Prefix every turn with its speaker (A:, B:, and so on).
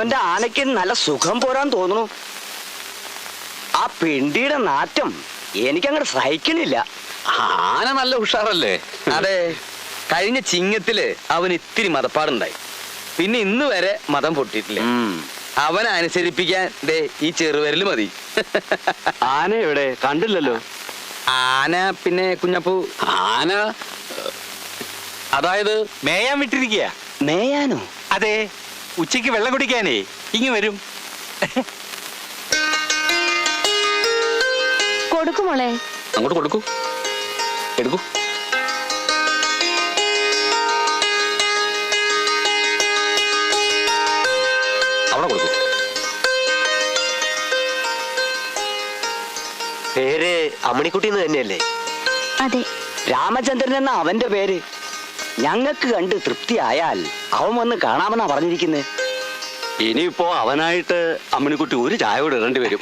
A: അവന്റെ ആനയ്ക്ക് നല്ല സുഖം പോരാൻ തോന്നുന്നു. ആ പിണ്ടിയുടെ നാറ്റം എനിക്കങ്ങോട്ട് സഹിക്കണില്ല.
B: ആന നല്ല ഉഷാറല്ലേ?
A: അതെ, കഴിഞ്ഞ ചിങ്ങത്തില് അവന് ഇത്തിരി മതപ്പാടുണ്ടായി. പിന്നെ ഇന്ന് വരെ മതം പൊട്ടിയിട്ടില്ല. അവനെ അനുസരിപ്പിക്കാൻ ദേ ഈ ചെറുവിരല് മതി.
B: ആന എവിടെ? കണ്ടില്ലല്ലോ.
A: ആന പിന്നെ കുഞ്ഞപ്പൂ.
B: ആന അതായത്
C: മേയാൻ വിട്ടിരിക്കുക.
A: മേയാനോ?
C: അതെ, ഉച്ചയ്ക്ക് വെള്ളം കുടിക്കാനേ ഇങ്ങ് വരും.
D: കൊടുക്കുമോളെ.
B: അങ്ങോട്ട് കൊടുക്കൂ, എടുക്കൂ. അവിടെ കൊടുക്കൂ.
E: പേര് അമ്മണിക്കുട്ടി എന്ന് തന്നെയല്ലേ?
D: അതെ.
A: രാമചന്ദ്രൻ എന്ന അവന്റെ പേര്. ഞങ്ങൾക്ക് കണ്ട് തൃപ്തിയായാൽ അവൻ വന്ന് കാണാമെന്നാ പറഞ്ഞിരിക്കുന്നത്.
B: ഇനിയിപ്പോ അവനായിട്ട് അമ്മണിക്കുട്ടി ഒരു ചായ കൂടെ ഇടേണ്ടി വരും.